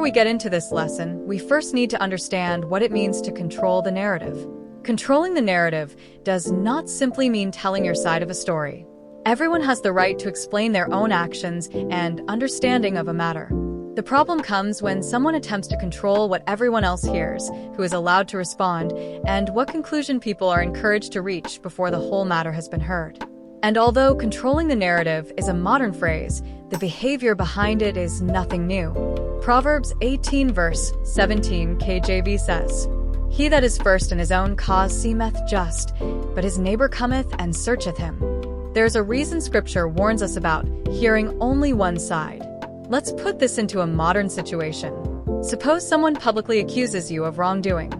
we get into this lesson, we first need to understand what it means to control the narrative. Controlling the narrative does not simply mean telling your side of a story. Everyone has the right to explain their own actions and understanding of a matter. The problem comes when someone attempts to control what everyone else hears, who is allowed to respond, and what conclusion people are encouraged to reach before the whole matter has been heard. And although controlling the narrative is a modern phrase, the behavior behind it is nothing new. Proverbs 18 verse 17 KJV says, "He that is first in his own cause seemeth just, but his neighbor cometh and searcheth him." There's a reason Scripture warns us about hearing only one side. Let's put this into a modern situation. Suppose someone publicly accuses you of wrongdoing.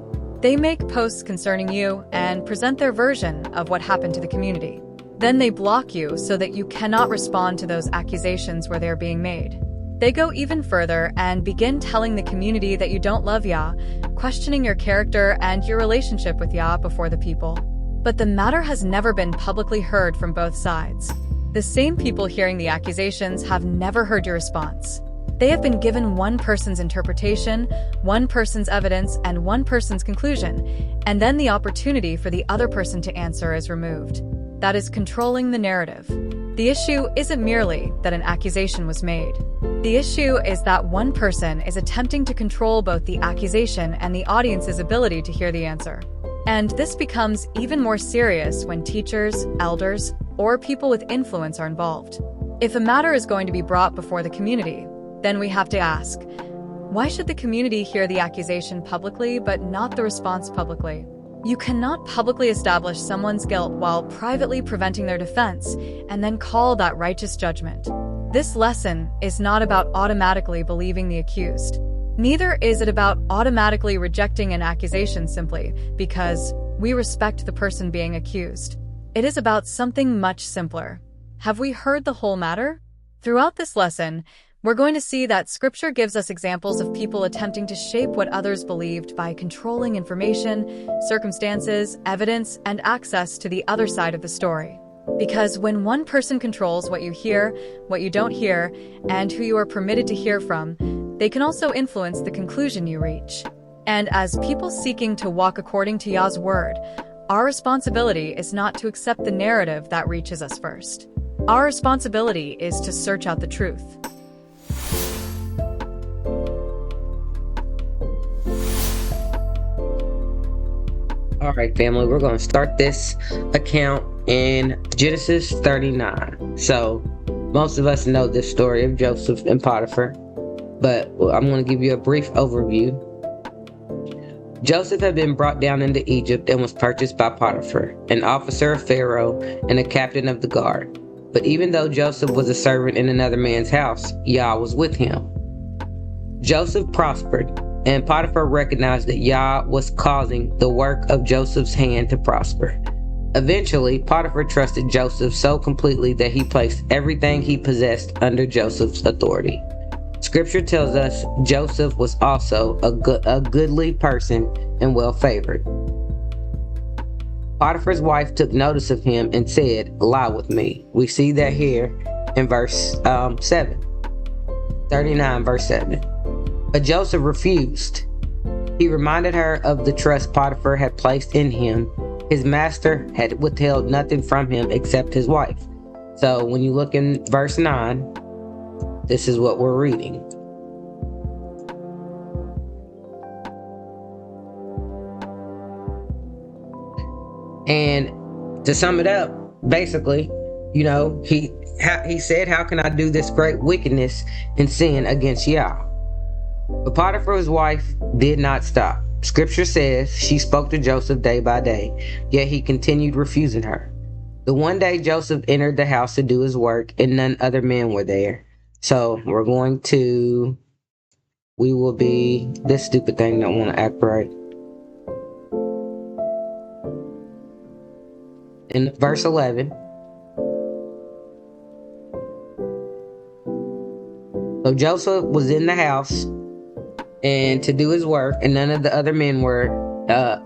They make posts concerning you and present their version of what happened to the community. Then they block you so that you cannot respond to those accusations where they're being made. They go even further and begin telling the community that you don't love Yah, questioning your character and your relationship with Yah before the people. But the matter has never been publicly heard from both sides. The same people hearing the accusations have never heard your response. They have been given one person's interpretation, one person's evidence, and one person's conclusion, and then the opportunity for the other person to answer is removed. That is controlling the narrative. The issue isn't merely that an accusation was made. The issue is that one person is attempting to control both the accusation and the audience's ability to hear the answer. And this becomes even more serious when teachers, elders, or people with influence are involved. If a matter is going to be brought before the community, then we have to ask, why should the community hear the accusation publicly but not the response publicly? You cannot publicly establish someone's guilt while privately preventing their defense and then call that righteous judgment. This lesson is not about automatically believing the accused. Neither is it about automatically rejecting an accusation simply because we respect the person being accused. It is about something much simpler. Have we heard the whole matter? Throughout this lesson, we're going to see that Scripture gives us examples of people attempting to shape what others believed by controlling information, circumstances, evidence, and access to the other side of the story. Because when one person controls what you hear, what you don't hear, and who you are permitted to hear from, they can also influence the conclusion you reach. And as people seeking to walk according to Yah's word, our responsibility is not to accept the narrative that reaches us first. Our responsibility is to search out the truth. All right, family, we're going to start this account in Genesis 39. So most of us know this story of Joseph and Potiphar, but I'm going to give you a brief overview. Joseph had been brought down into Egypt and was purchased by Potiphar, an officer of Pharaoh and a captain of the guard. But even though Joseph was a servant in another man's house, Yah was with him. Joseph prospered, and Potiphar recognized that Yah was causing the work of Joseph's hand to prosper. Eventually, Potiphar trusted Joseph so completely that he placed everything he possessed under Joseph's authority. Scripture tells us Joseph was also a goodly person and well-favored. Potiphar's wife took notice of him and said, "Lie with me." We see that here in verse 7. 39 verse 7. But Joseph refused. He reminded her of the trust Potiphar had placed in him. His master had withheld nothing from him except his wife. So when you look in verse 9, this is what we're reading. And to sum it up, basically, he said, "How can I do this great wickedness and sin against Yah?" But Potiphar's wife did not stop. Scripture says she spoke to Joseph day by day, yet he continued refusing her. The one day Joseph entered the house to do his work, and none other men were there. So we will be, this stupid thing don't want to act right. In verse 11, so Joseph was in the house and to do his work, and none of the other men were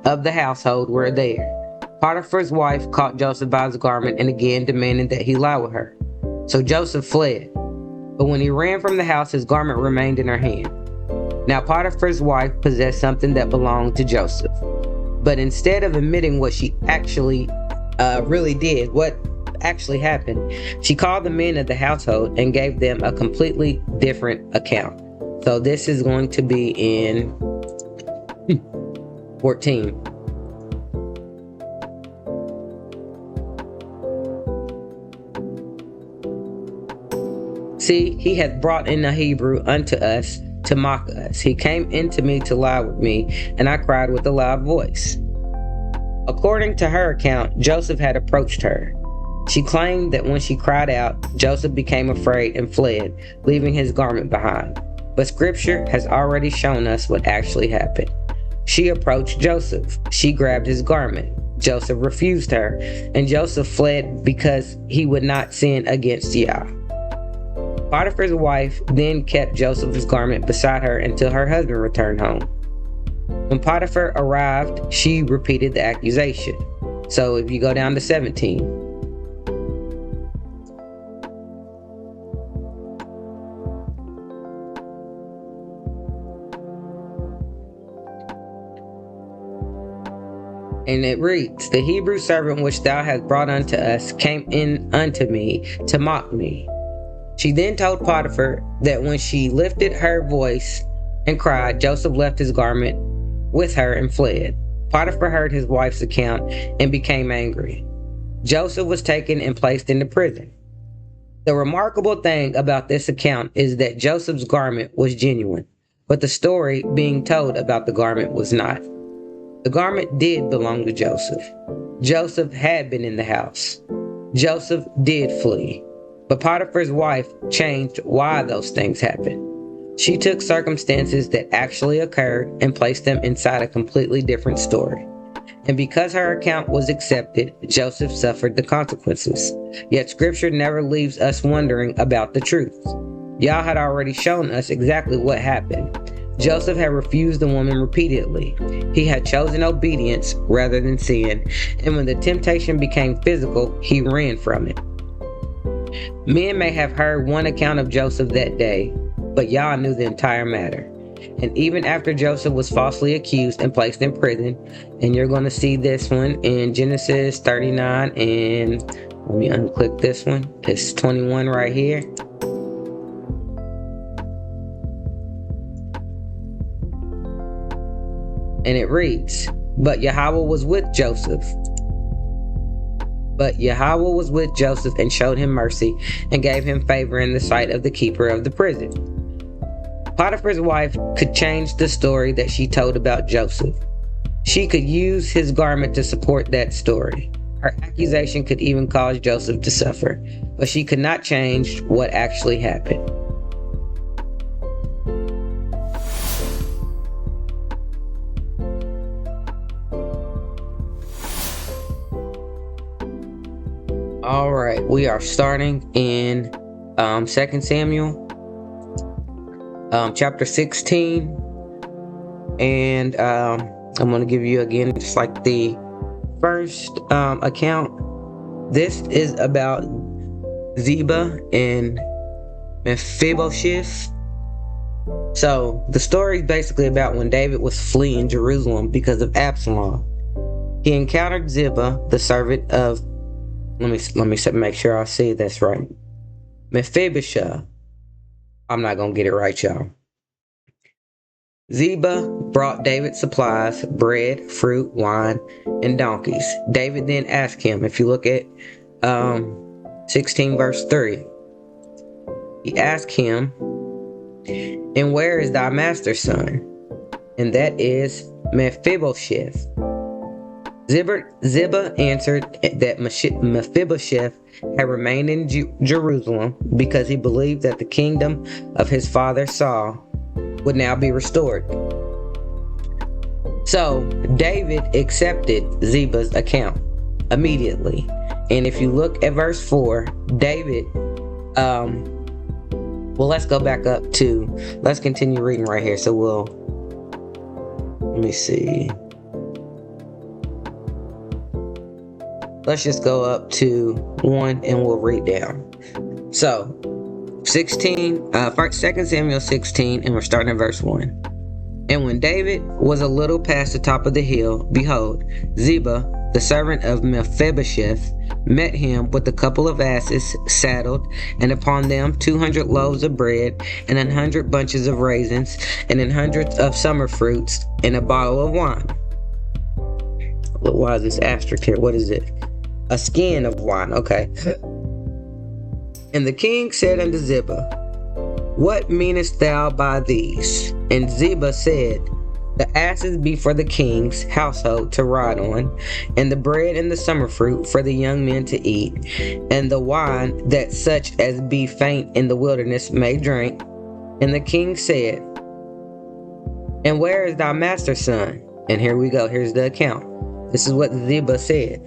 of the household were there. Potiphar's wife caught Joseph by his garment and again demanded that he lie with her. So Joseph fled. But when he ran from the house, his garment remained in her hand. Now Potiphar's wife possessed something that belonged to Joseph. But instead of admitting what she actually really did, what actually happened, she called the men of the household and gave them a completely different account. So this is going to be in 14. See, he hath brought in a Hebrew unto us to mock us. He came into me to lie with me, and I cried with a loud voice. According to her account, Joseph had approached her. She claimed that when she cried out, Joseph became afraid and fled, leaving his garment behind. But scripture has already shown us what actually happened. She approached Joseph. She grabbed his garment. Joseph refused her, and Joseph fled because he would not sin against Yah. Potiphar's wife then kept Joseph's garment beside her until her husband returned home. When Potiphar arrived, she repeated the accusation. So if you go down to 17. And it reads, the Hebrew servant which thou hast brought unto us came in unto me to mock me. She then told Potiphar that when she lifted her voice and cried, Joseph left his garment with her and fled. Potiphar heard his wife's account and became angry. Joseph was taken and placed into prison. The remarkable thing about this account is that Joseph's garment was genuine, but the story being told about the garment was not. The garment did belong to Joseph. Joseph had been in the house. Joseph did flee. But Potiphar's wife changed why those things happened. She took circumstances that actually occurred and placed them inside a completely different story. And because her account was accepted, Joseph suffered the consequences. Yet scripture never leaves us wondering about the truth. Yah had already shown us exactly what happened. Joseph had refused the woman repeatedly. He had chosen obedience rather than sin, and when the temptation became physical, he ran from it. Men may have heard one account of Joseph that day, but Yah knew the entire matter. And even after Joseph was falsely accused and placed in prison, and you're going to see this one in Genesis 39, and let me unclick this one. It's 21 right here. And it reads, But Yahweh was with Joseph and showed him mercy and gave him favor in the sight of the keeper of the prison. Potiphar's wife could change the story that she told about Joseph. She could use his garment to support that story. Her accusation could even cause Joseph to suffer, but she could not change what actually happened. All right, we are starting in 2 Samuel, chapter 16, and I'm going to give you again just like the first account. This is about Ziba and Mephibosheth. So the story is basically about when David was fleeing Jerusalem because of Absalom. He encountered Ziba, the servant of Let me make sure I say that's right. Mephibosheth. I'm not going to get it right, y'all. Ziba brought David supplies, bread, fruit, wine, and donkeys. David then asked him, if you look at 16 verse 3, he asked him, and where is thy master's son? And that is Mephibosheth. Ziba answered that Mephibosheth had remained in Jerusalem because he believed that the kingdom of his father Saul would now be restored. So David accepted Ziba's account immediately. And if you look at verse 4, David, let's go back up to, let's continue reading right here. So let me see. Let's just go up to 1 and we'll read down. So, 2 Samuel 16, and we're starting at verse 1. And when David was a little past the top of the hill, behold, Ziba, the servant of Mephibosheth, met him with a couple of asses saddled, and upon them 200 loaves of bread, and 100 bunches of raisins, and 100 of summer fruits, and a bottle of wine. Why is this asterisk here? What is it? A skin of wine. Okay. And the king said unto Ziba, What meanest thou by these? And Ziba said, The asses be for the king's household to ride on, and the bread and the summer fruit for the young men to eat, and the wine that such as be faint in the wilderness may drink. And the king said, And where is thy master's son? And here we go. Here's the account. This is what Ziba said.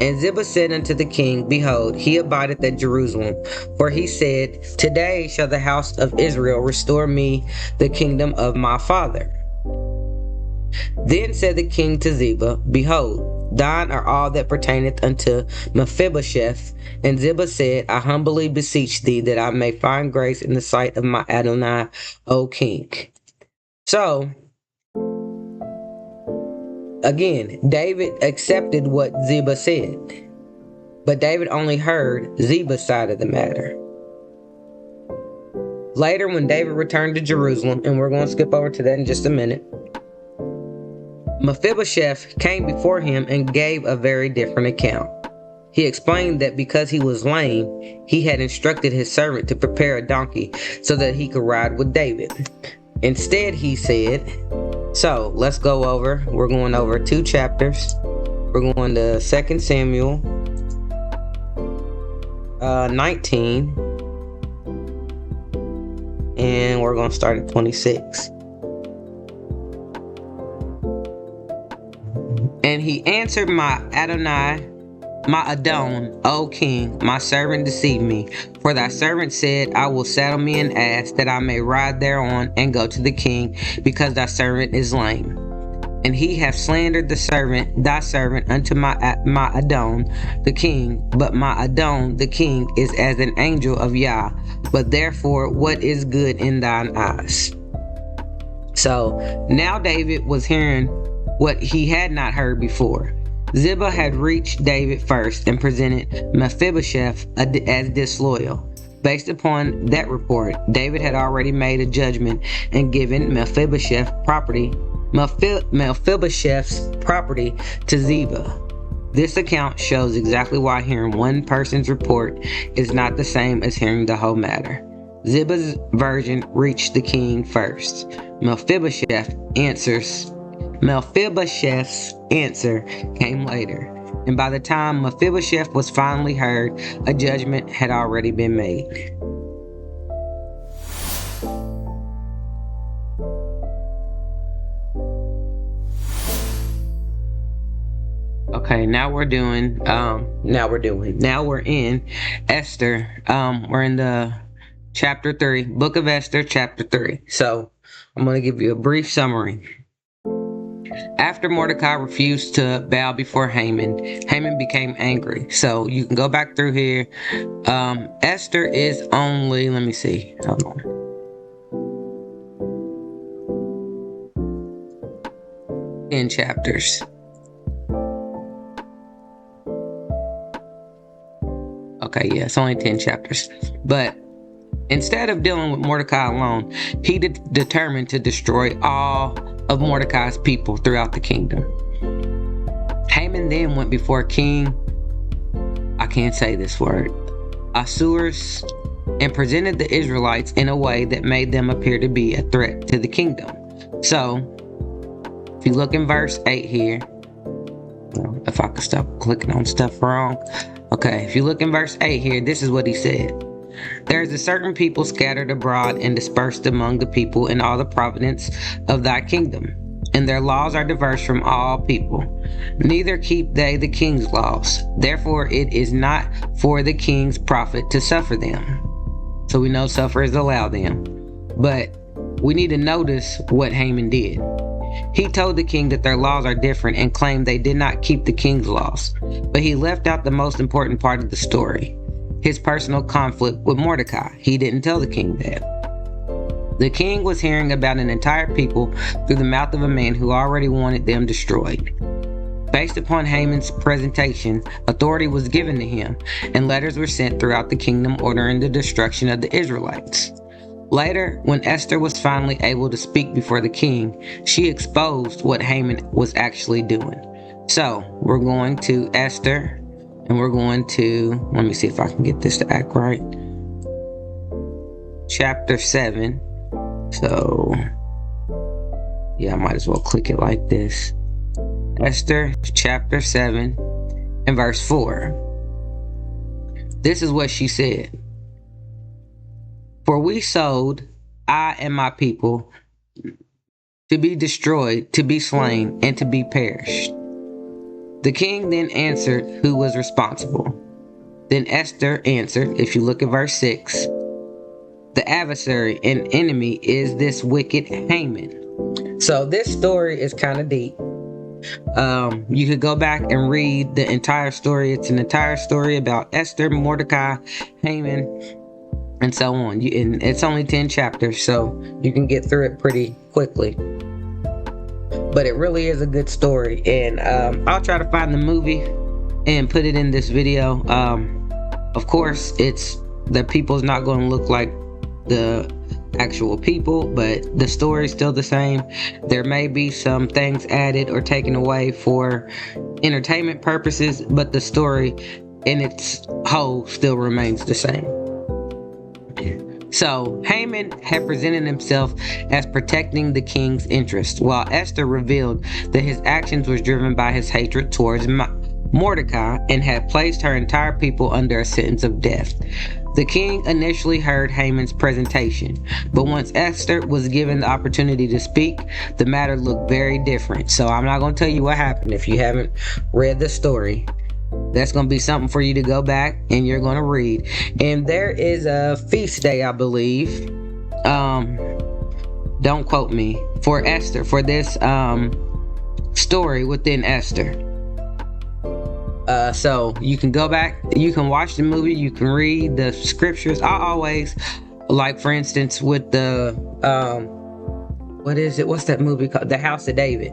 And Ziba said unto the king, Behold, he abideth at Jerusalem. For he said, Today shall the house of Israel restore me the kingdom of my father. Then said the king to Ziba, Behold, thine are all that pertaineth unto Mephibosheth. And Ziba said, I humbly beseech thee that I may find grace in the sight of my Adonai, O king. So, again, David accepted what Ziba said, but David only heard Ziba's side of the matter. Later, when David returned to Jerusalem, and we're going to skip over to that in just a minute, Mephibosheth came before him and gave a very different account. He explained that because he was lame, he had instructed his servant to prepare a donkey so that he could ride with David. Instead, he said, so let's go over. We're going over 2 chapters. We're going to 2 Samuel 19. And we're going to start at 26. And he answered, My Adonai, my Adon, O king, my servant deceived me. For thy servant said, I will saddle me an ass, that I may ride thereon and go to the king, because thy servant is lame. And he hath slandered thy servant unto my Adon, the king. But my Adon, the king, is as an angel of Yah. But therefore, what is good in thine eyes? So now David was hearing what he had not heard before. Ziba had reached David first and presented Mephibosheth as disloyal. Based upon that report, David had already made a judgment and given Mephibosheth's property to Ziba. This account shows exactly why hearing one person's report is not the same as hearing the whole matter. Ziba's version reached the king first. Mephibosheth's answer came later, and by the time Mephibosheth was finally heard, a judgment had already been made. Okay, now we're in Esther. We're in the chapter 3, Book of Esther, chapter 3. So I'm going to give you a brief summary. After Mordecai refused to bow before Haman, Haman became angry. So you can go back through here. Esther is only, let me see. Hold on. In chapters. Okay, yeah, it's only 10 chapters. But instead of dealing with Mordecai alone, he determined to destroy all of Mordecai's people throughout the kingdom. Haman then went before King, I can't say this word, Ahasuerus, and presented the Israelites in a way that made them appear to be a threat to the kingdom. So, if you look in verse 8 here, if I could stop clicking on stuff wrong. Okay, if you look in verse 8 here, this is what he said. There is a certain people scattered abroad and dispersed among the people in all the province of thy kingdom, and their laws are diverse from all people. Neither keep they the king's laws. Therefore it is not for the king's profit to suffer them. So we know suffer is allow them. But we need to notice what Haman did. He told the king that their laws are different and claimed they did not keep the king's laws. But he left out the most important part of the story. His personal conflict with Mordecai. He didn't tell the king that. The king was hearing about an entire people through the mouth of a man who already wanted them destroyed. Based upon Haman's presentation, authority was given to him, and letters were sent throughout the kingdom ordering the destruction of the Israelites. Later, when Esther was finally able to speak before the king, she exposed what Haman was actually doing. So, we're going to Esther, and we're going to, let me see if I can get this to act right. Chapter 7. So, yeah, I might as well click it like this. Esther chapter 7 and verse 4. This is what she said. For we sold, I and my people, to be destroyed, to be slain, and to be perished. The king then answered who was responsible. Then Esther answered, if you look at verse 6, the adversary and enemy is this wicked Haman. So this story is kind of deep. You could go back and read the entire story. It's an entire story about Esther, Mordecai, Haman, and so on. And it's only 10 chapters, so you can get through it pretty quickly. But it really is a good story, and I'll try to find the movie and put it in this video. Of course, the people's not going to look like the actual people, but the story is still the same. There may be some things added or taken away for entertainment purposes, but the story in its whole still remains the same. So Haman had presented himself as protecting the king's interest, while Esther revealed that his actions was driven by his hatred towards Mordecai and had placed her entire people under a sentence of death. The king initially heard Haman's presentation, but once Esther was given the opportunity to speak, the matter looked very different. So I'm not going to tell you what happened if you haven't read the story. That's going to be something for you to go back and you're going to read. And there is a feast day, I believe. Don't quote me. For Esther, for this story within Esther. So you can go back, you can watch the movie, you can read the scriptures. I always, like for instance, with the, what's that movie called? The House of David.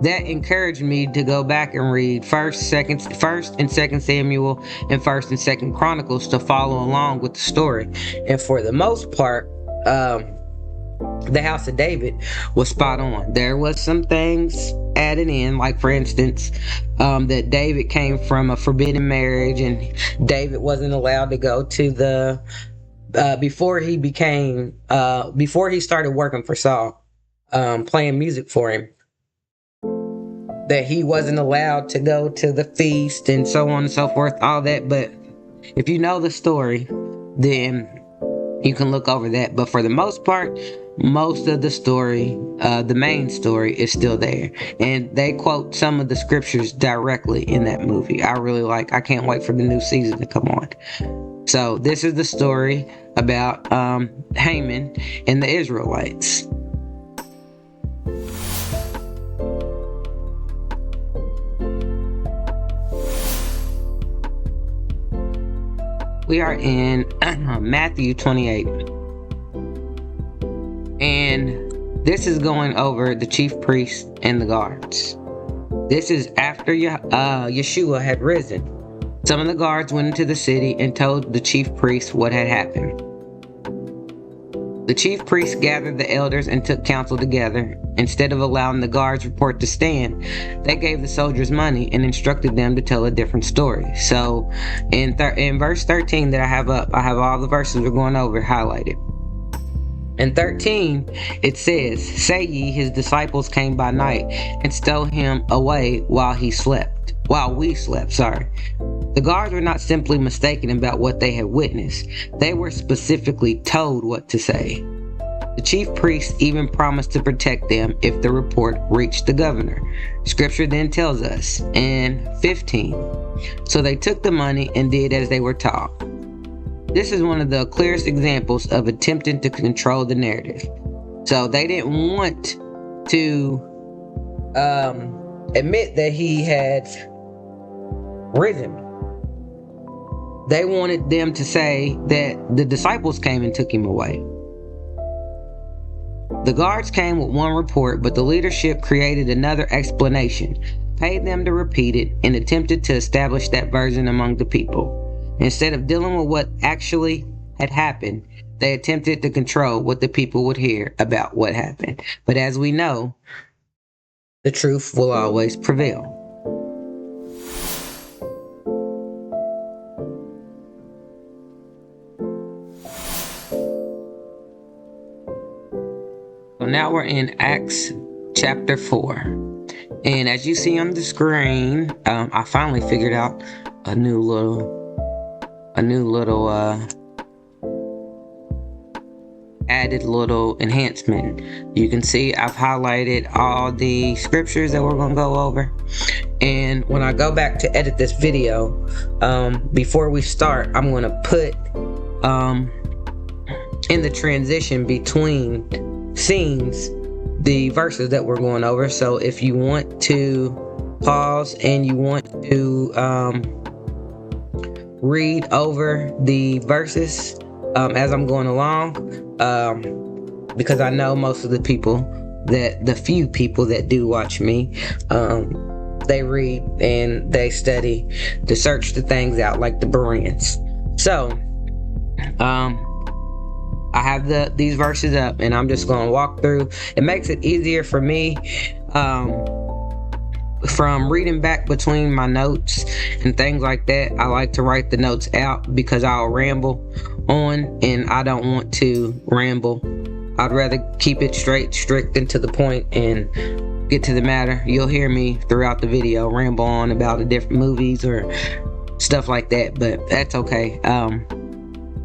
That encouraged me to go back and read First and Second Samuel and First and Second Chronicles to follow along with the story. And for the most part, the House of David was spot on. There was some things added in, like for instance, that David came from a forbidden marriage, and David wasn't allowed to go to the before he started working for Saul, playing music for him, that he wasn't allowed to go to the feast and so on and so forth, all that. But if you know the story, then you can look over that. But for the most part, most of the story, the main story, is still there. And they quote some of the scriptures directly in that movie. I can't wait for the new season to come on. So this is the story about Haman and the Israelites. We are in Matthew 28. And this is going over the chief priests and the guards. This is after Yeshua had risen. Some of the guards went into the city and told the chief priests what had happened. The chief priests gathered the elders and took counsel together. Instead of allowing the guards' report to stand, they gave the soldiers money and instructed them to tell a different story. So in verse 13 that I have up, I have all the verses we're going over highlighted. In 13, it says, "Say ye, his disciples came by night and stole him away while we slept. The guards were not simply mistaken about what they had witnessed. They were specifically told what to say. The chief priests even promised to protect them if the report reached the governor. Scripture then tells us in 15, so they took the money and did as they were taught. This is one of the clearest examples of attempting to control the narrative. So they didn't want to admit that he had risen. They wanted them to say that the disciples came and took him away. The guards came with one report, but the leadership created another explanation, paid them to repeat it, and attempted to establish that version among the people. Instead of dealing with what actually had happened, they attempted to control what the people would hear about what happened. But as we know, the truth will always prevail. So now we're in Acts chapter 4. And as you see on the screen, I finally figured out a new little added little enhancement. You can see I've highlighted all the scriptures that we're going to go over. And when I go back to edit this video, before we start, I'm going to put in the transition between scenes the verses that we're going over. So if you want to pause and you want to read over the verses as I'm going along, because I know most of the few people that do watch me, they read and they study to search the things out, like the Bereans. So I have these verses up, and I'm just going to walk through. It makes it easier for me from reading back between my notes and things like that. I like to write the notes out because I'll ramble on, and I don't want to ramble. I'd rather keep it strict and to the point and get to the matter. You'll hear me throughout the video ramble on about the different movies or stuff like that, but that's okay.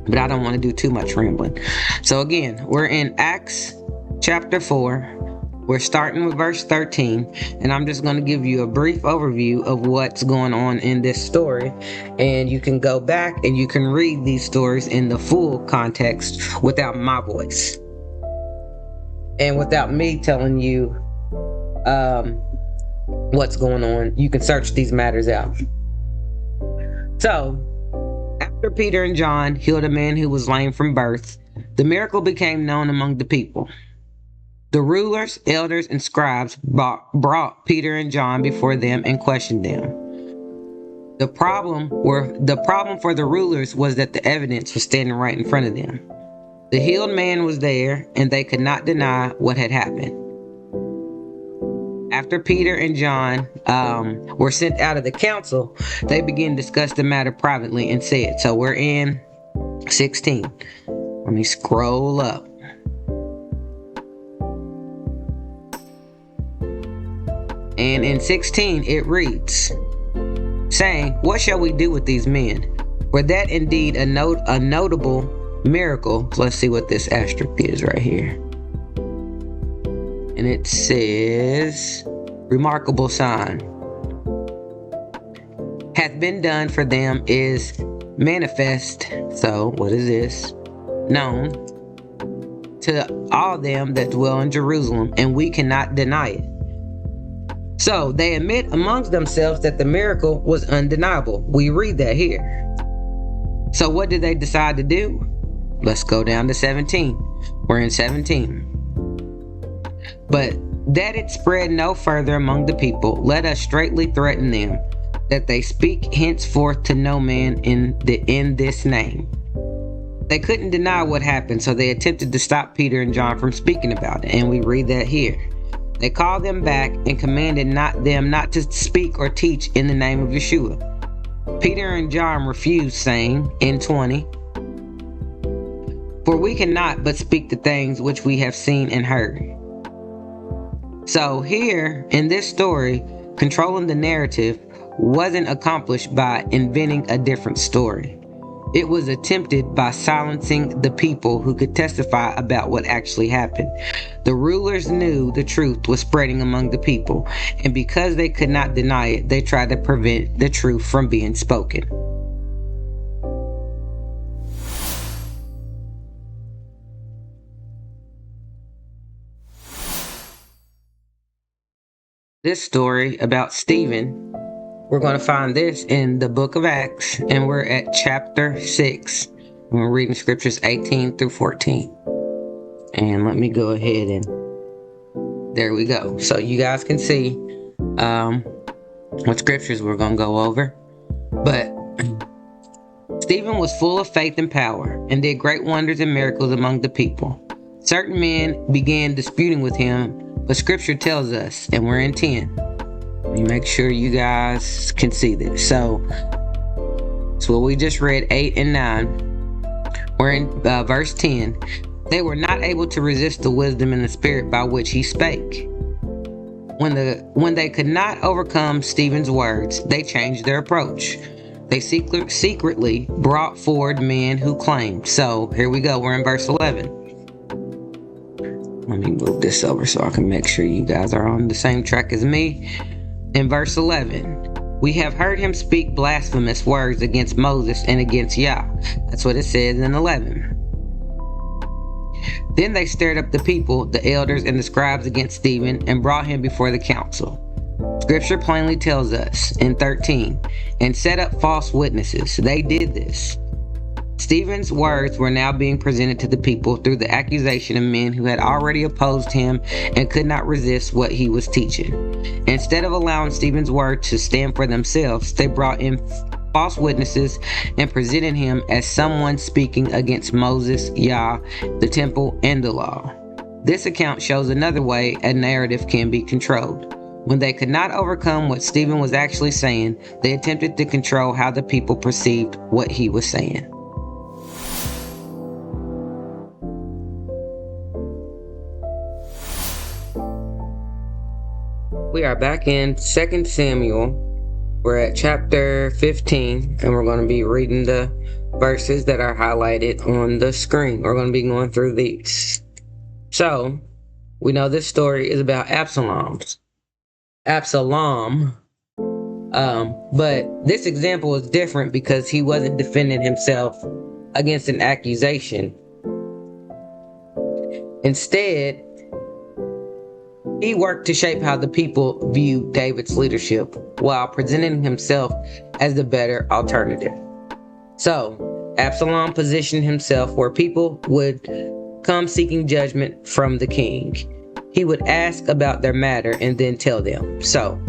But I don't want to do too much rambling. So again, we're in Acts chapter 4. We're starting with verse 13, and I'm just going to give you a brief overview of what's going on in this story. And you can go back and you can read these stories in the full context without my voice and without me telling you what's going on. You can search these matters out. So, after Peter and John healed a man who was lame from birth, the miracle became known among the people. The rulers, elders, and scribes brought Peter and John before them and questioned them. The problem for the rulers was that the evidence was standing right in front of them. The healed man was there, and they could not deny what had happened. After Peter and John were sent out of the council, they began to discuss the matter privately and said, so we're in 16. Let me scroll up. And in 16 it reads, saying, what shall we do with these men? Were that indeed a notable miracle? Let's see what this asterisk is right here. And it says, remarkable sign hath been done for them, is manifest. So what is this? Known to all them that dwell in Jerusalem, and we cannot deny it. So they admit amongst themselves that the miracle was undeniable. We read that here. So what did they decide to do? Let's go down to 17. We're in 17. But that it spread no further among the people, let us straitly threaten them, that they speak henceforth to no man in this name. They couldn't deny what happened, so they attempted to stop Peter and John from speaking about it, and we read that here. They called them back and commanded them not to speak or teach in the name of Yeshua. Peter and John refused, saying in 20, for we cannot but speak the things which we have seen and heard. So here in this story, controlling the narrative wasn't accomplished by inventing a different story. It was attempted by silencing the people who could testify about what actually happened. The rulers knew the truth was spreading among the people, and because they could not deny it, they tried to prevent the truth from being spoken. This story about Stephen, we're going to find this in the book of Acts, and we're at chapter 6. We're reading scriptures 18 through 14. And let me go ahead and there we go. So you guys can see what scriptures we're going to go over. But Stephen was full of faith and power and did great wonders and miracles among the people. Certain men began disputing with him, but scripture tells us, and we're in 10. Let me make sure you guys can see this. So what we just read, 8 and 9. We're in verse 10. They were not able to resist the wisdom and the spirit by which he spake. When they could not overcome Stephen's words, they changed their approach. They secretly brought forward men who claimed. So here we go. We're in verse 11. Let me move this over so I can make sure you guys are on the same track as me. In verse 11, we have heard him speak blasphemous words against Moses and against Yah. That's what it says in 11. Then they stirred up the people, the elders, and the scribes against Stephen and brought him before the council. Scripture plainly tells us in 13, and set up false witnesses. They did this. Stephen's words were now being presented to the people through the accusation of men who had already opposed him and could not resist what he was teaching. Instead of allowing Stephen's words to stand for themselves, they brought in false witnesses and presented him as someone speaking against Moses, Yah, the temple, and the law. This account shows another way a narrative can be controlled. When they could not overcome what Stephen was actually saying, they attempted to control how the people perceived what he was saying. We are back in 2 Samuel. We're at chapter 15, and we're going to be reading the verses that are highlighted on the screen. We're going to be going through these. So, we know this story is about Absalom. But this example is different because he wasn't defending himself against an accusation. Instead, he worked to shape how the people viewed David's leadership while presenting himself as the better alternative. So, Absalom positioned himself where people would come seeking judgment from the king. He would ask about their matter and then tell them. So,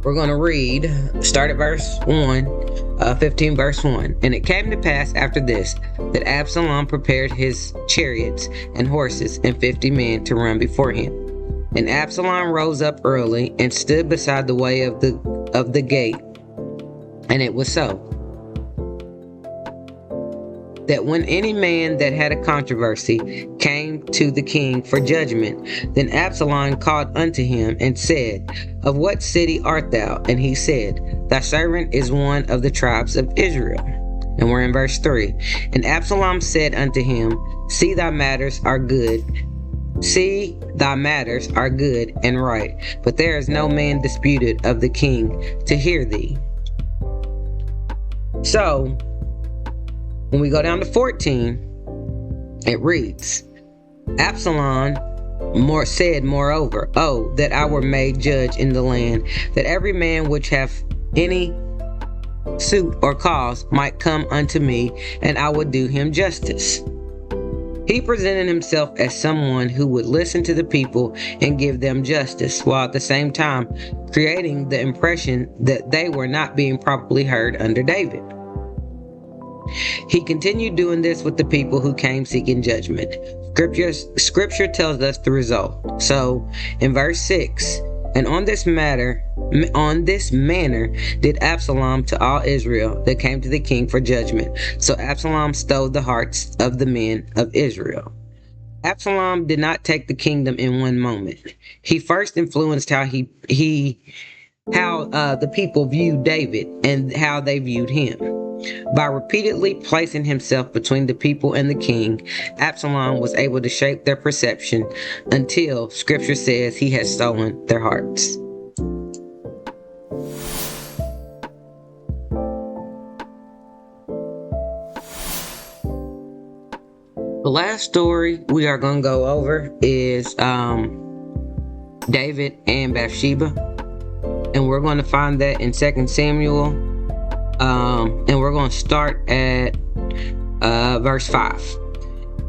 we're going to read, start at verse 15 verse 1. And it came to pass after this, that Absalom prepared his chariots and horses and 50 men to run before him. And Absalom rose up early and stood beside the way of the gate. And it was so, that when any man that had a controversy came to the king for judgment, then Absalom called unto him and said, Of what city art thou? And he said, Thy servant is one of the tribes of Israel. And we're in verse 3. And Absalom said unto him, See, thy matters are good and right, but there is no man disputed of the king to hear thee. So, when we go down to 14, it reads, Absalom said moreover, Oh, that I were made judge in the land, that every man which hath any suit or cause might come unto me, and I would do him justice. He presented himself as someone who would listen to the people and give them justice, while at the same time creating the impression that they were not being properly heard under David. He continued doing this with the people who came seeking judgment. Scripture tells us the result. So, in verse 6, and on this manner did Absalom to all Israel that came to the king for judgment. So Absalom stole the hearts of the men of Israel. Absalom did not take the kingdom in one moment. He first influenced how the people viewed David and how they viewed him. By repeatedly placing himself between the people and the king, Absalom was able to shape their perception until Scripture says he had stolen their hearts. The last story we are going to go over is David and Bathsheba, and we're going to find that in 2 Samuel. And we're going to start at verse 5.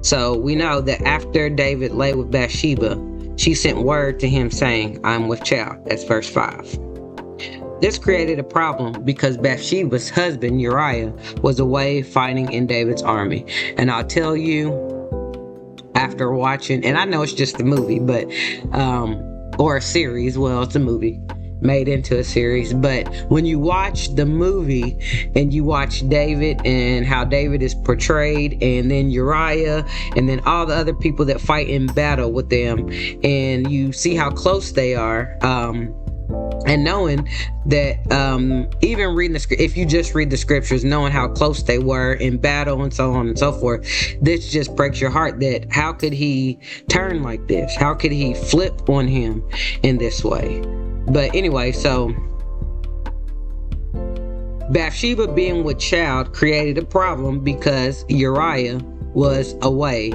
So we know that after David lay with Bathsheba, she sent word to him saying, I'm with child. That's verse 5. This created a problem because Bathsheba's husband, Uriah, was away fighting in David's army. And I'll tell you, after watching, and I know it's just a movie, but, or a series, well, it's a movie made into a series, but when you watch the movie and you watch David and how David is portrayed, and then Uriah, and then all the other people that fight in battle with them, and you see how close they are, and knowing that even reading if you just read the scriptures, knowing how close they were in battle and so on and so forth, this just breaks your heart that how could he turn like this? How could he flip on him in this way? But anyway, so Bathsheba being with child created a problem because Uriah was away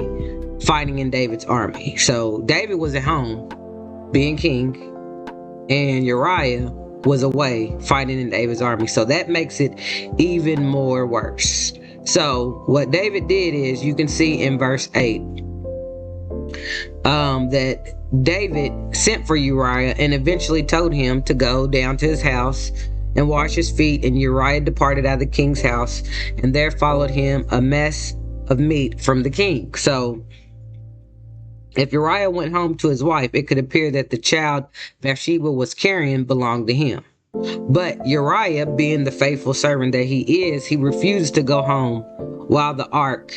fighting in David's army. So David was at home being king, and Uriah was away fighting in David's army. So that makes it even more worse. So what David did is, you can see in verse 8, that David sent for Uriah and eventually told him to go down to his house and wash his feet. And Uriah departed out of the king's house, and there followed him a mess of meat from the king. So if Uriah went home to his wife, it could appear that the child Bathsheba was carrying belonged to him. But Uriah, being the faithful servant that he is, he refused to go home while the ark,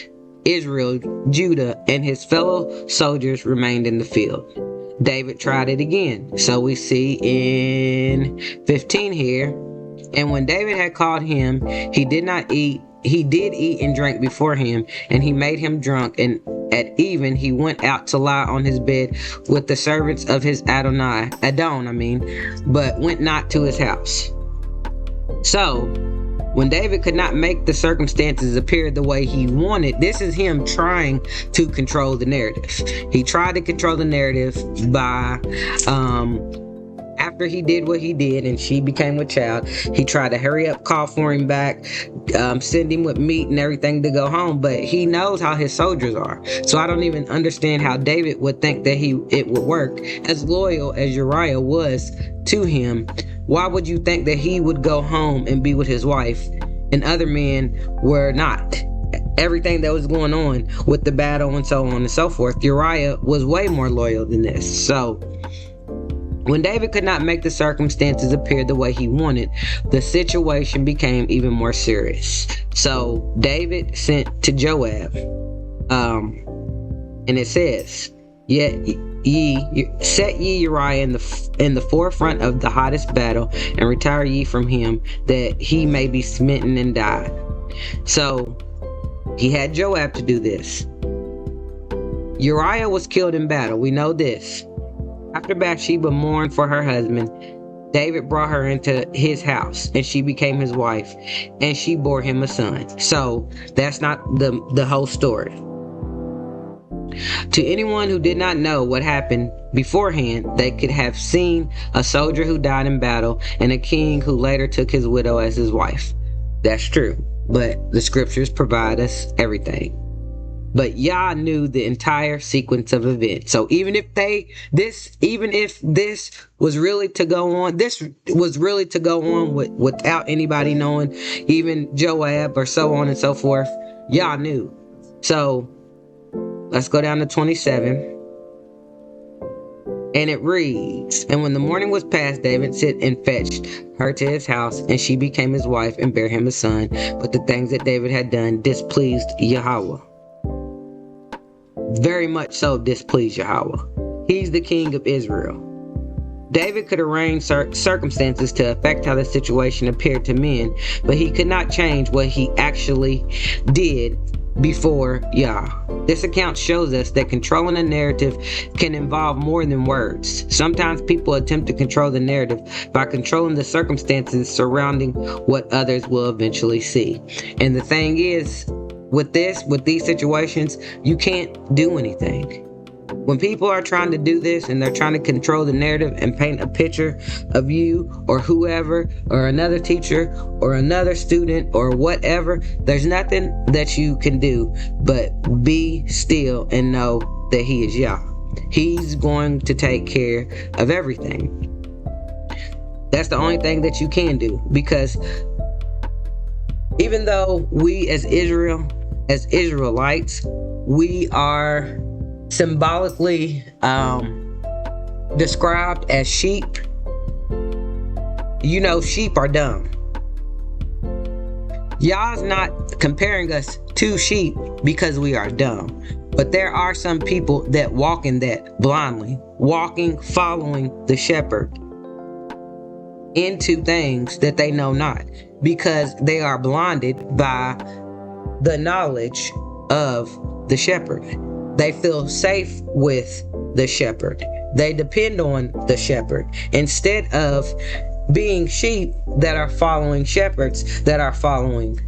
Israel, Judah, and his fellow soldiers remained in the field. David tried it again. So we see in 15 here, and when David had called him, he did eat and drink before him, and he made him drunk, and at even he went out to lie on his bed with the servants of his Adon, but went not to his house. So when David could not make the circumstances appear the way he wanted, this is him trying to control the narrative. He tried to control the narrative by after he did what he did and she became with child, he tried to hurry up, call for him back, send him with meat and everything to go home. But he knows how his soldiers are. So I don't even understand how David would think that it would work. As loyal as Uriah was to him, why would you think that he would go home and be with his wife and other men were not? Everything that was going on with the battle and so on and so forth, Uriah was way more loyal than this. So when David could not make the circumstances appear the way he wanted, the situation became even more serious. So David sent to Joab, and it says, "Yet set ye Uriah in the forefront of the hottest battle, and retire ye from him, that he may be smitten and die." So he had Joab to do this. Uriah was killed in battle. We know this. After Bathsheba mourned for her husband, David brought her into his house, and she became his wife, and she bore him a son. So that's not the whole story. To anyone who did not know what happened beforehand, they could have seen a soldier who died in battle and a king who later took his widow as his wife. That's true, but the scriptures provide us everything. But Yah knew the entire sequence of events. So even if this was really to go on, without anybody knowing, even Joab or so on and so forth, Yah knew. So let's go down to 27. And it reads, "And when the morning was past, David sent and fetched her to his house, and she became his wife and bare him a son. But the things that David had done displeased Yahweh." Very much so displeased Yahweh. He's the king of Israel. David could arrange circumstances to affect how the situation appeared to men, but he could not change what he actually did before Yah. This account shows us that controlling a narrative can involve more than words. Sometimes people attempt to control the narrative by controlling the circumstances surrounding what others will eventually see. And the thing is, with these situations, you can't do anything. When people are trying to do this and they're trying to control the narrative and paint a picture of you or whoever or another teacher or another student or whatever, there's nothing that you can do but be still and know that He is Yah. He's going to take care of everything. That's the only thing that you can do, because even though we as Israelites, we are symbolically described as sheep. You know, sheep are dumb. Yah's not comparing us to sheep because we are dumb. But there are some people that walk in that blindly, following the shepherd into things that they know not, because they are blinded by the knowledge of the shepherd. They feel safe with the shepherd. They depend on the shepherd instead of being sheep that are following shepherds that are following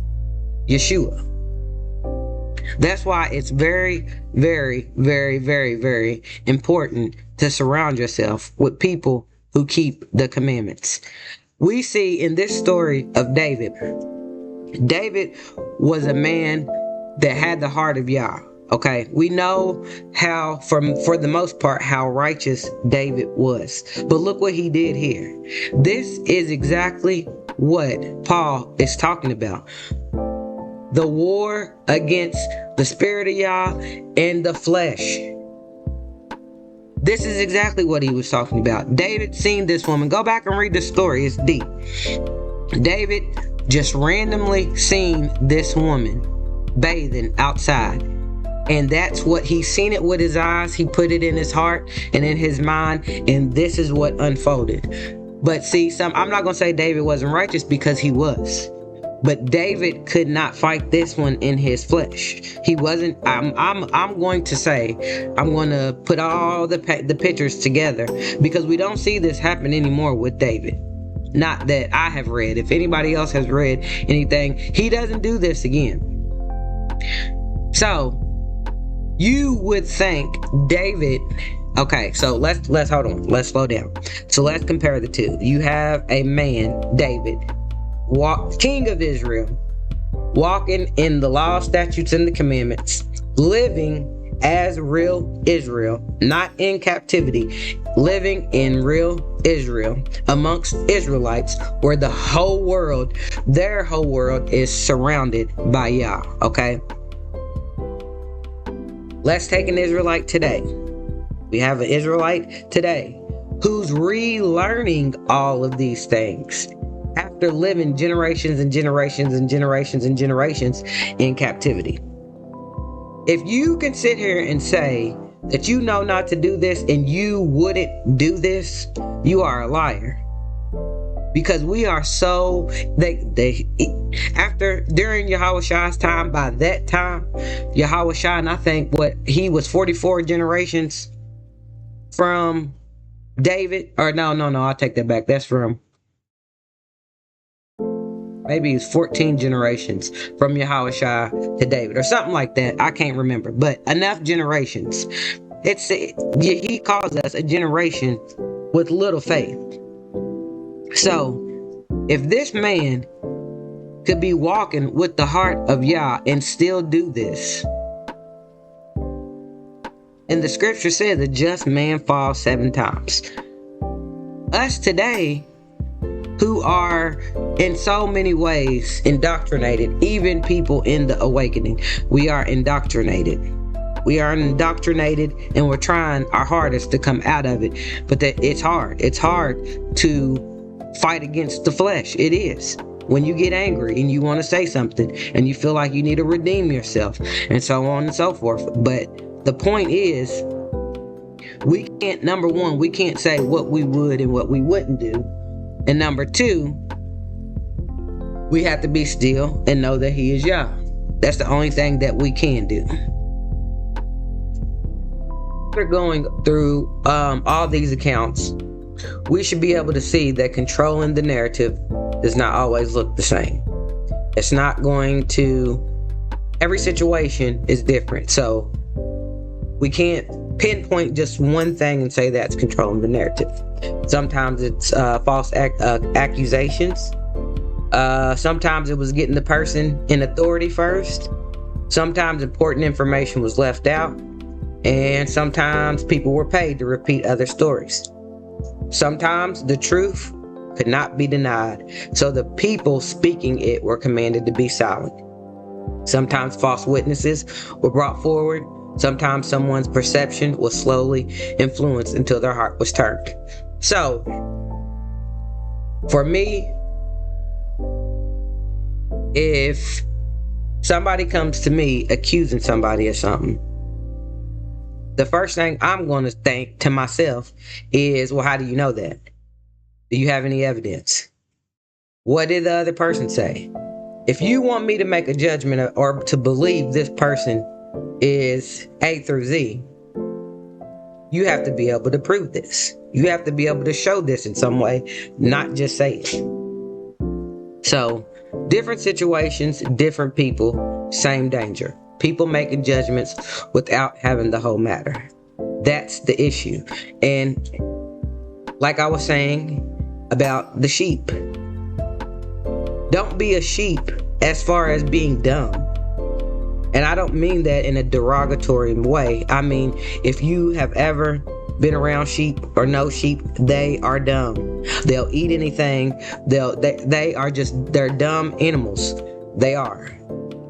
Yeshua. That's why it's very, very, very, very, very important to surround yourself with people who keep the commandments. We see in this story of David was a man that had the heart of Yah. Okay, we know how, for the most part, how righteous David was. But look what he did here. This is exactly what Paul is talking about. The war against the spirit of Yah and the flesh. This is exactly what he was talking about. David seen this woman. Go back and read the story. It's deep. David just randomly seen this woman bathing outside. And that's what he seen it with his eyes. He put it in his heart and in his mind. And this is what unfolded. But see, I'm not going to say David wasn't righteous, because he was. But David could not fight this one in his flesh. He wasn't. I'm going to say, I'm going to put all the pictures together, because we don't see this happen anymore with David. Not that I have read. If anybody else has read anything, he doesn't do this again. So you would think David. Okay, so let's hold on. Let's slow down. So let's compare the two. You have a man, David, King of Israel, walking in the law, statutes, and the commandments, living as real Israel, not in captivity, living in real Israel amongst Israelites, where their whole world is surrounded by Yah. Okay, let's take an Israelite today. We have an Israelite today who's relearning all of these things after living generations and generations and generations and generations in captivity. If you can sit here and say that you know not to do this and you wouldn't do this, you are a liar. Because we are so, during Yahushai's time, by that time, Yahushai, and I think he was 44 generations from David, or no, I'll take that back. That's from, maybe it's 14 generations from Yahushua to David, or something like that. I can't remember, but enough generations. He calls us a generation with little faith. So, if this man could be walking with the heart of Yah and still do this, and the scripture says the just man falls 7 times. Us today, who are in so many ways indoctrinated, even people in the awakening, we are indoctrinated. We are indoctrinated, and we're trying our hardest to come out of it. But it's hard. It's hard to fight against the flesh. It is. When you get angry and you want to say something and you feel like you need to redeem yourself and so on and so forth. But the point is, we can't, number one, we can't say what we would and what we wouldn't do. And number two, we have to be still and know that He is Yah. That's the only thing that we can do. After going through all these accounts, we should be able to see that controlling the narrative does not always look the same. It's not going to, every situation is different. So we can't pinpoint just one thing and say that's controlling the narrative. Sometimes it's false accusations. Sometimes it was getting the person in authority first. Sometimes important information was left out. And sometimes people were paid to repeat other stories. Sometimes the truth could not be denied, so the people speaking it were commanded to be silent. Sometimes false witnesses were brought forward. Sometimes someone's perception was slowly influenced until their heart was turned. So, for me, if somebody comes to me accusing somebody of something, the first thing I'm going to think to myself is, well, how do you know that? Do you have any evidence? What did the other person say? If you want me to make a judgment or to believe this person is A through Z, you have to be able to prove this. You have to be able to show this in some way, not just say it. So, different situations, different people, same danger. People making judgments without having the whole matter. That's the issue. And like I was saying about the sheep, don't be a sheep as far as being dumb. And I don't mean that in a derogatory way. I mean, if you have ever been around sheep or know sheep, they are dumb. They'll eat anything. They're dumb animals. They are.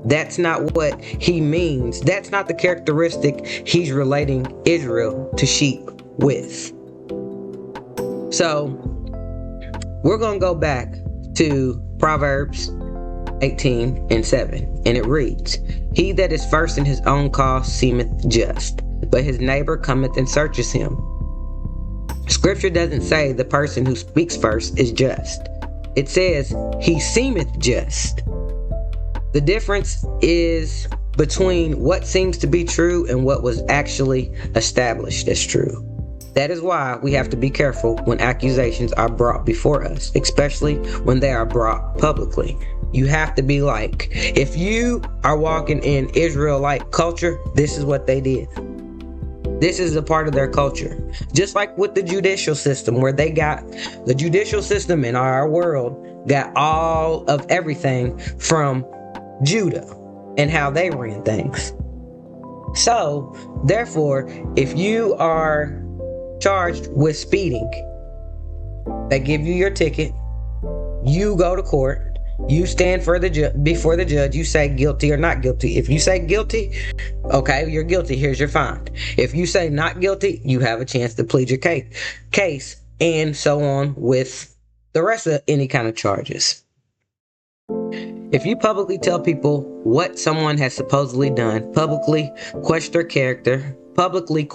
That's not what he means. That's not the characteristic he's relating Israel to sheep with. So, we're going to go back to Proverbs 18:7, and it reads, "He that is first in his own cause seemeth just, but his neighbor cometh and searches him." Scripture doesn't say the person who speaks first is just. It says he seemeth just. The difference is between what seems to be true and what was actually established as true. That is why we have to be careful when accusations are brought before us, especially when they are brought publicly. You have to be like, if you are walking in Israelite culture, this is what they did. This is a part of their culture. Just like with the judicial system, where they got the judicial system in our world, got all of everything from Judah and how they ran things. So, therefore, if you are charged with speeding, they give you your ticket, you go to court, you stand for before the judge, you say guilty or not guilty. If you say guilty, okay, you're guilty, here's your fine. If you say not guilty, you have a chance to plead your case, and so on with the rest of any kind of charges. If you publicly tell people what someone has supposedly done, publicly question their character, publicly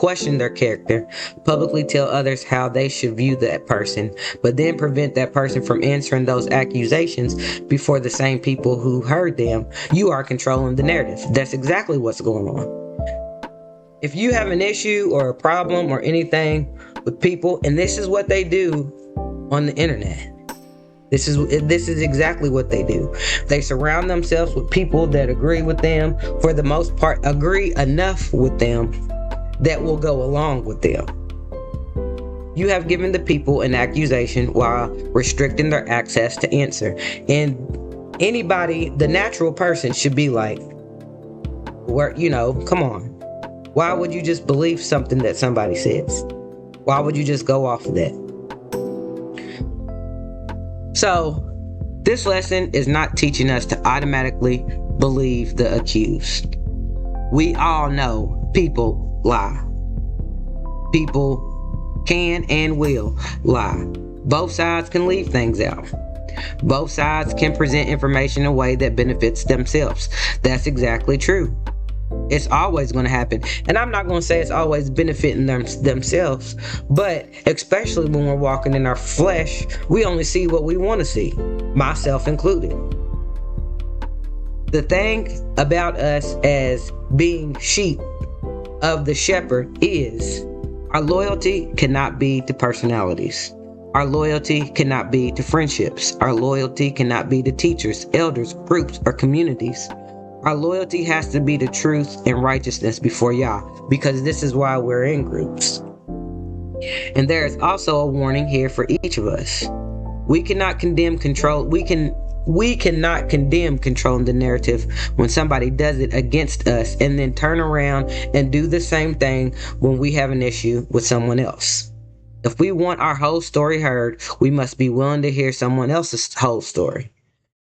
tell others how they should view that person, but then prevent that person from answering those accusations before the same people who heard them, you are controlling the narrative. That's exactly what's going on. If you have an issue or a problem or anything with people, and this is what they do on the internet, this is exactly what they do. They surround themselves with people that agree with them, for the most part, agree enough with them that will go along with them. You have given the people an accusation while restricting their access to answer. And anybody, the natural person, should be like, come on. Why would you just believe something that somebody says? Why would you just go off of that? So, this lesson is not teaching us to automatically believe the accused. We all know people lie. People can and will lie. Both sides can leave things out. Both sides can present information in a way that benefits themselves. That's exactly true. It's always going to happen. And I'm not going to say it's always benefiting themselves, but especially when we're walking in our flesh, we only see what we want to see, myself included. The thing about us as being sheep of the shepherd is our loyalty cannot be to personalities. Our loyalty cannot be to friendships. Our loyalty cannot be to teachers, elders, groups, or communities. Our loyalty has to be to truth and righteousness before Yah, because this is why we're in groups. And there is also a warning here for each of us. We cannot condemn controlling the narrative when somebody does it against us and then turn around and do the same thing when we have an issue with someone else. If we want our whole story heard, we must be willing to hear someone else's whole story.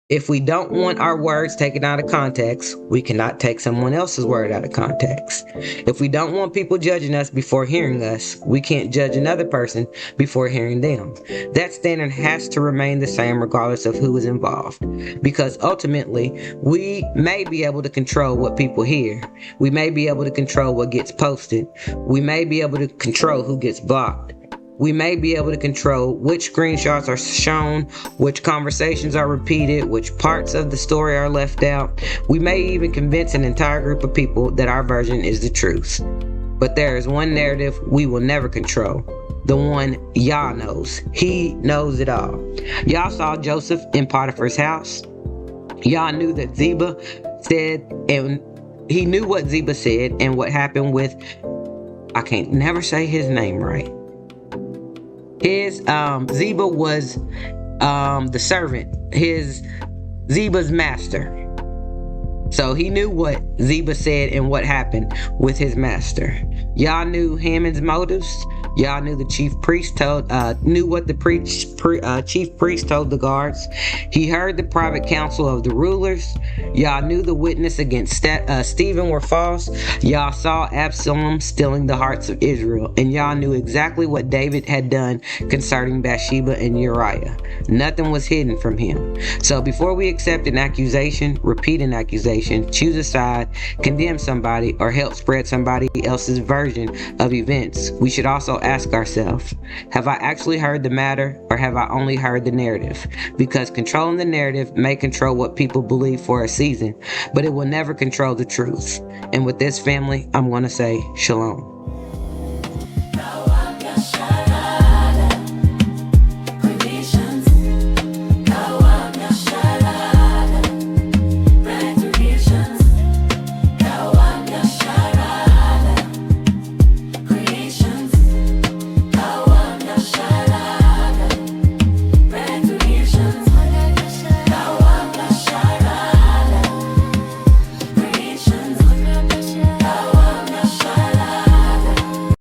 If we don't want our words taken out of context, we cannot take someone else's word out of context. If we don't want people judging us before hearing us, we can't judge another person before hearing them. That standard has to remain the same regardless of who is involved. Because ultimately, we may be able to control what people hear. We may be able to control what gets posted. We may be able to control who gets blocked. We may be able to control which screenshots are shown, which conversations are repeated, which parts of the story are left out. We may even convince an entire group of people that our version is the truth. But there is one narrative we will never control. The one Yah knows. He knows it all. Yah saw Joseph in Potiphar's house. Yah knew that Ziba said, and he knew what Ziba said and what happened with, I can't never say his name right. Ziba was the servant, Ziba's master. So he knew what Ziba said and what happened with his master. Y'all knew Haman's motives. Y'all knew the chief priest knew what the chief priest told the guards. He heard the private counsel of the rulers. Y'all knew the witness against Stephen were false. Y'all saw Absalom stealing the hearts of Israel. And y'all knew exactly what David had done concerning Bathsheba and Uriah. Nothing was hidden from him. So before we accept an accusation, repeat an accusation, choose a side, condemn somebody, or help spread somebody else's version of events, we should also ask ourselves, have I actually heard the matter, or have I only heard the narrative? Because controlling the narrative may control what people believe for a season, but it will never control the truth. And with this, family, I'm going to say shalom.